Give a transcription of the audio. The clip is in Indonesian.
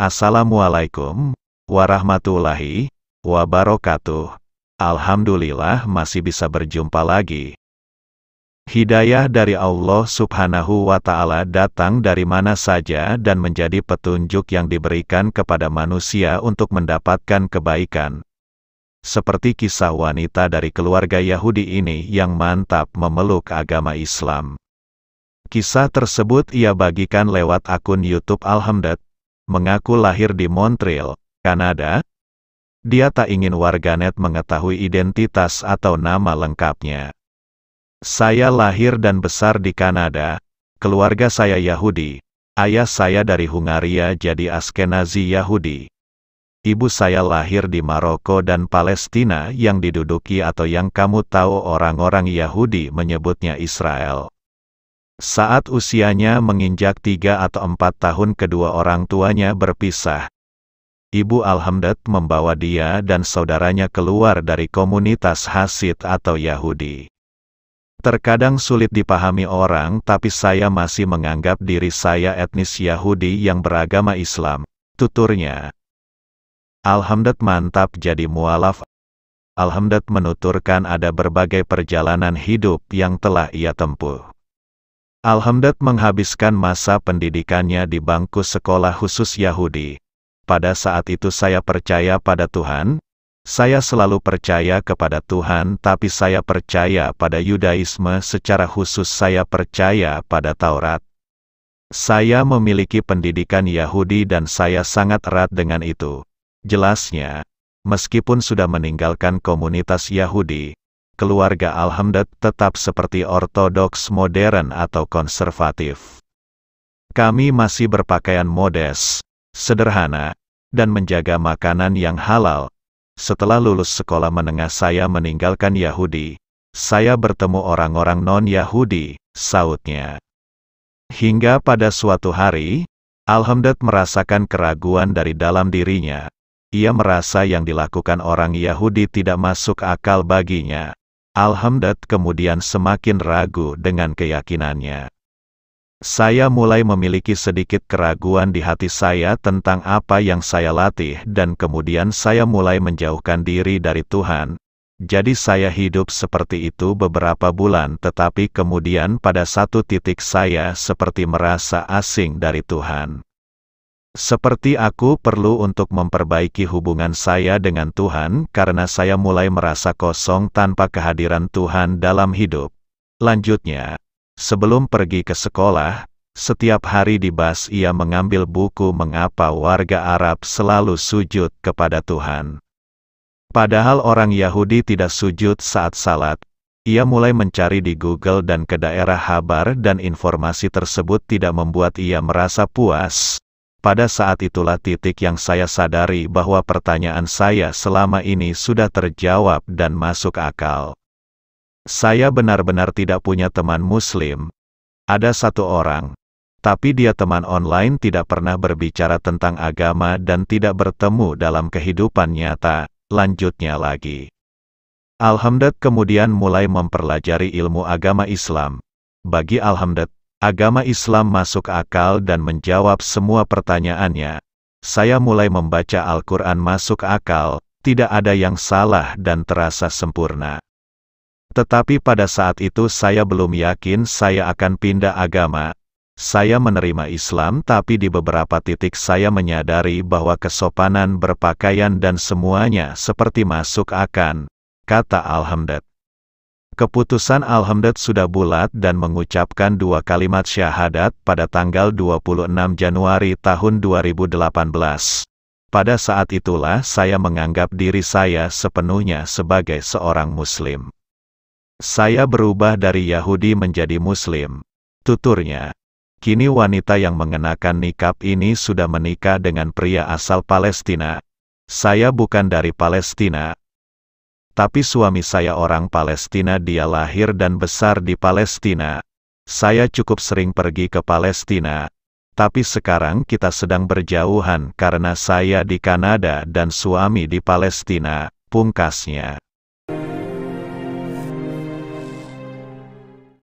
Assalamualaikum warahmatullahi wabarakatuh. Alhamdulillah masih bisa berjumpa lagi. Hidayah dari Allah Subhanahu wa Ta'ala datang dari mana saja dan menjadi petunjuk yang diberikan kepada manusia untuk mendapatkan kebaikan. Seperti kisah wanita dari keluarga Yahudi ini yang mantap memeluk agama Islam. Kisah tersebut ia bagikan lewat akun YouTube Alhamdulillah. Mengaku lahir di Montreal, Kanada. Dia tak ingin warganet mengetahui identitas atau nama lengkapnya. Saya lahir dan besar di Kanada. Keluarga saya Yahudi. Ayah saya dari Hungaria jadi Askenazi Yahudi. Ibu saya lahir di Maroko dan Palestina yang diduduki atau yang kamu tahu orang-orang Yahudi menyebutnya Israel. Saat usianya menginjak 3 atau 4 tahun kedua orang tuanya berpisah. Ibu Alhamdulillah membawa dia dan saudaranya keluar dari komunitas Hasid atau Yahudi. Terkadang sulit dipahami orang tapi saya masih menganggap diri saya etnis Yahudi yang beragama Islam, tuturnya. Alhamdulillah mantap jadi mualaf. Alhamdulillah menuturkan ada berbagai perjalanan hidup yang telah ia tempuh. Alhamdulillah menghabiskan masa pendidikannya di bangku sekolah khusus Yahudi. Pada saat itu saya percaya pada Tuhan. Saya selalu percaya kepada Tuhan, tapi saya percaya pada Yudaisme, secara khusus saya percaya pada Taurat. Saya memiliki pendidikan Yahudi dan saya sangat erat dengan itu. Jelasnya, meskipun sudah meninggalkan komunitas Yahudi, keluarga Alhamdulillah tetap seperti ortodoks modern atau konservatif. Kami masih berpakaian modest, sederhana, dan menjaga makanan yang halal. Setelah lulus sekolah menengah saya meninggalkan Yahudi. Saya bertemu orang-orang non-Yahudi, sautnya. Hingga pada suatu hari, Alhamdulillah merasakan keraguan dari dalam dirinya. Ia merasa yang dilakukan orang Yahudi tidak masuk akal baginya. Alhamdulillah kemudian semakin ragu dengan keyakinannya. Saya mulai memiliki sedikit keraguan di hati saya tentang apa yang saya latih dan kemudian saya mulai menjauhkan diri dari Tuhan. Jadi saya hidup seperti itu beberapa bulan tetapi kemudian pada satu titik saya seperti merasa asing dari Tuhan. Seperti aku perlu untuk memperbaiki hubungan saya dengan Tuhan karena saya mulai merasa kosong tanpa kehadiran Tuhan dalam hidup. Lanjutnya, sebelum pergi ke sekolah, setiap hari di bus ia mengambil buku Mengapa Warga Arab Selalu Sujud Kepada Tuhan. Padahal orang Yahudi tidak sujud saat salat. Ia mulai mencari di Google dan ke daerah Habar dan informasi tersebut tidak membuat ia merasa puas. Pada saat itulah titik yang saya sadari bahwa pertanyaan saya selama ini sudah terjawab dan masuk akal. Saya benar-benar tidak punya teman Muslim. Ada satu orang, tapi dia teman online tidak pernah berbicara tentang agama dan tidak bertemu dalam kehidupan nyata. Lanjutnya lagi. Alhamdulillah kemudian mulai mempelajari ilmu agama Islam. Bagi Alhamdulillah, agama Islam masuk akal dan menjawab semua pertanyaannya. Saya mulai membaca Al-Quran masuk akal, tidak ada yang salah dan terasa sempurna. Tetapi pada saat itu saya belum yakin saya akan pindah agama. Saya menerima Islam tapi di beberapa titik saya menyadari bahwa kesopanan berpakaian dan semuanya seperti masuk akal, kata Alhamdulillah. Keputusan Alhamdulillah sudah bulat dan mengucapkan 2 kalimat syahadat pada tanggal 26 Januari tahun 2018. Pada saat itulah saya menganggap diri saya sepenuhnya sebagai seorang Muslim. Saya berubah dari Yahudi menjadi Muslim. Tuturnya, kini wanita yang mengenakan nikab ini sudah menikah dengan pria asal Palestina. Saya bukan dari Palestina, tapi suami saya orang Palestina, dia lahir dan besar di Palestina. Saya cukup sering pergi ke Palestina, tapi sekarang kita sedang berjauhan karena saya di Kanada dan suami di Palestina, pungkasnya.